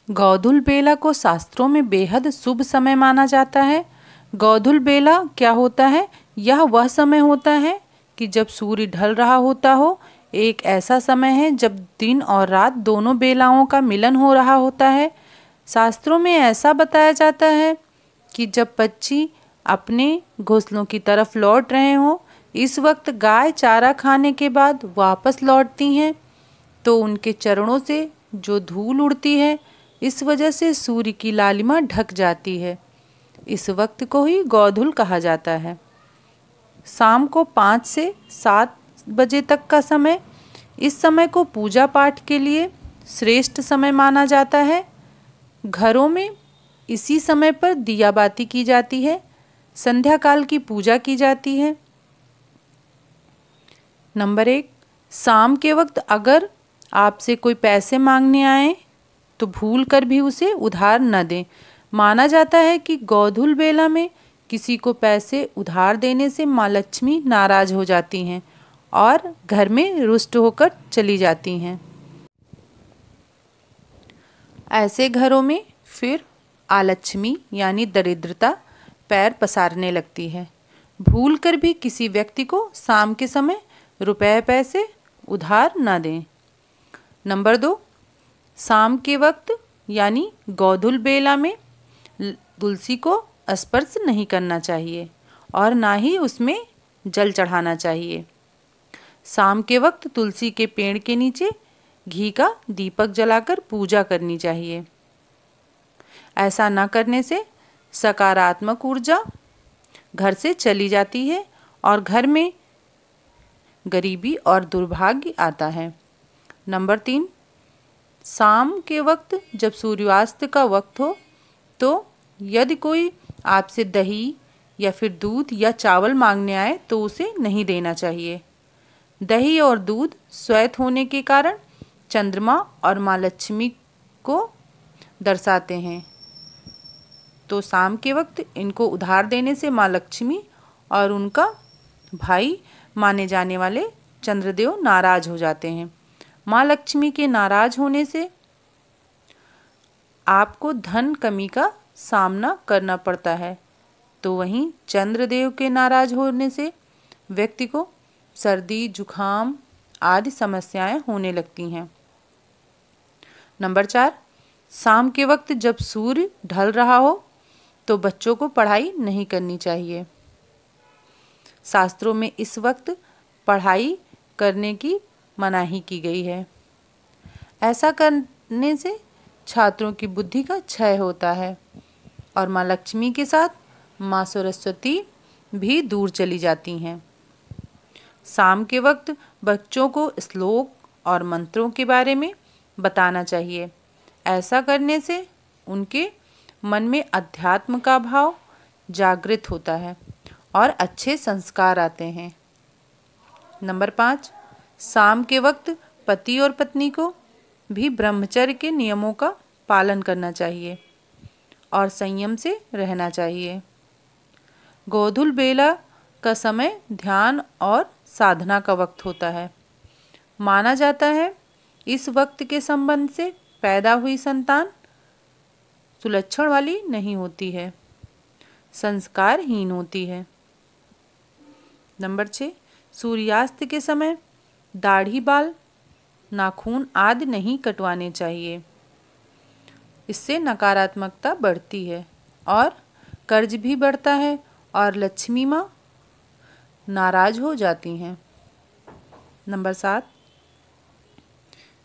गोधूल बेला को शास्त्रों में बेहद शुभ समय माना जाता है। गोधूल बेला क्या होता है? यह वह समय होता है कि जब सूर्य ढल रहा होता हो। एक ऐसा समय है जब दिन और रात दोनों बेलाओं का मिलन हो रहा होता है। शास्त्रों में ऐसा बताया जाता है कि जब पक्षी अपने घोंसलों की तरफ लौट रहे हों, इस वक्त गाय चारा खाने के बाद वापस लौटती हैं तो उनके चरणों से जो धूल उड़ती है, इस वजह से सूर्य की लालिमा ढक जाती है। इस वक्त को ही गोधूल कहा जाता है। शाम को 5 से 7 बजे तक का समय, इस समय को पूजा पाठ के लिए श्रेष्ठ समय माना जाता है। घरों में इसी समय पर दिया बाती की जाती है, संध्या काल की पूजा की जाती है। नंबर 1, शाम के वक्त अगर आपसे कोई पैसे मांगने आए तो भूल कर भी उसे उधार न दें। माना जाता है कि गोधूल बेला में किसी को पैसे उधार देने से माँ लक्ष्मी नाराज हो जाती हैं और घर में रुष्ट होकर चली जाती हैं। ऐसे घरों में फिर अलक्ष्मी यानी दरिद्रता पैर पसारने लगती है। भूल कर भी किसी व्यक्ति को शाम के समय रुपए पैसे उधार न दें। नंबर 2, शाम के वक्त यानी गोधूल बेला में तुलसी को स्पर्श नहीं करना चाहिए और ना ही उसमें जल चढ़ाना चाहिए। शाम के वक्त तुलसी के पेड़ के नीचे घी का दीपक जलाकर पूजा करनी चाहिए। ऐसा न करने से सकारात्मक ऊर्जा घर से चली जाती है और घर में गरीबी और दुर्भाग्य आता है। नंबर 3, शाम के वक्त जब सूर्यास्त का वक्त हो तो यदि कोई आपसे दही या फिर दूध या चावल मांगने आए तो उसे नहीं देना चाहिए। दही और दूध श्वेत होने के कारण चंद्रमा और माँ लक्ष्मी को दर्शाते हैं, तो शाम के वक्त इनको उधार देने से माँ लक्ष्मी और उनका भाई माने जाने वाले चंद्रदेव नाराज हो जाते हैं। माँ लक्ष्मी के नाराज होने से आपको धन कमी का सामना करना पड़ता है, तो वहीं चंद्रदेव के नाराज होने से व्यक्ति को सर्दी, जुखाम आदि समस्याएं होने लगती हैं। नंबर 4, शाम के वक्त जब सूर्य ढल रहा हो तो बच्चों को पढ़ाई नहीं करनी चाहिए। शास्त्रों में इस वक्त पढ़ाई करने की मनाही की गई है। ऐसा करने से छात्रों की बुद्धि का क्षय होता है और माँ लक्ष्मी के साथ माँ सरस्वती भी दूर चली जाती हैं। शाम के वक्त बच्चों को श्लोक और मंत्रों के बारे में बताना चाहिए। ऐसा करने से उनके मन में अध्यात्म का भाव जागृत होता है और अच्छे संस्कार आते हैं। नंबर 5, शाम के वक्त पति और पत्नी को भी ब्रह्मचर्य के नियमों का पालन करना चाहिए और संयम से रहना चाहिए। गोधूल बेला का समय ध्यान और साधना का वक्त होता है। माना जाता है इस वक्त के संबंध से पैदा हुई संतान सुलक्षण वाली नहीं होती है, संस्कारहीन होती है। नंबर 6, सूर्यास्त के समय दाढ़ी, बाल, नाखून आदि नहीं कटवाने चाहिए। इससे नकारात्मकता बढ़ती है और कर्ज भी बढ़ता है और लक्ष्मी माँ नाराज हो जाती हैं। नंबर 7,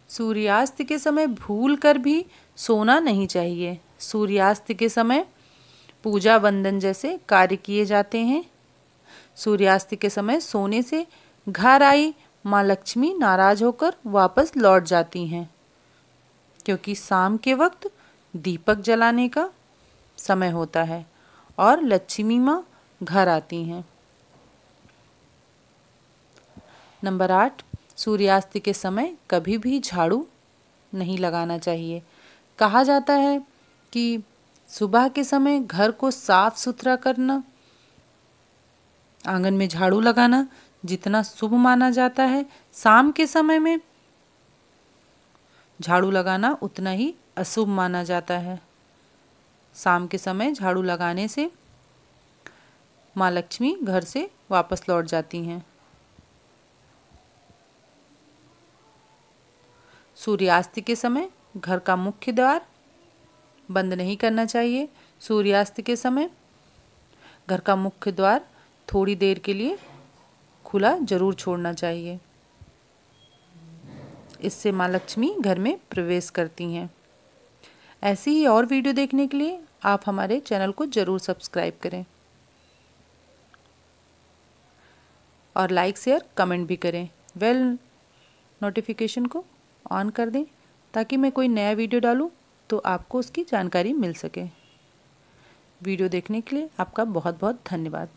सूर्यास्त के समय भूल कर भी सोना नहीं चाहिए। सूर्यास्त के समय पूजा वंदन जैसे कार्य किए जाते हैं। सूर्यास्त के समय सोने से घर आई माँ लक्ष्मी नाराज होकर वापस लौट जाती हैं, क्योंकि शाम के वक्त दीपक जलाने का समय होता है और लक्ष्मी माँ घर आती हैं। नंबर 8, सूर्यास्त के समय कभी भी झाड़ू नहीं लगाना चाहिए। कहा जाता है कि सुबह के समय घर को साफ सुथरा करना, आंगन में झाड़ू लगाना जितना शुभ माना जाता है, शाम के समय में झाड़ू लगाना उतना ही अशुभ माना जाता है। शाम के समय झाड़ू लगाने से माँ लक्ष्मी घर से वापस लौट जाती हैं। सूर्यास्त के समय घर का मुख्य द्वार बंद नहीं करना चाहिए। सूर्यास्त के समय घर का मुख्य द्वार थोड़ी देर के लिए खुला जरूर छोड़ना चाहिए। इससे माँ लक्ष्मी घर में प्रवेश करती हैं। ऐसी ही और वीडियो देखने के लिए आप हमारे चैनल को ज़रूर सब्सक्राइब करें और लाइक शेयर कमेंट भी करें। बेल नोटिफिकेशन को ऑन कर दें ताकि मैं कोई नया वीडियो डालूं तो आपको उसकी जानकारी मिल सके। वीडियो देखने के लिए आपका बहुत बहुत धन्यवाद।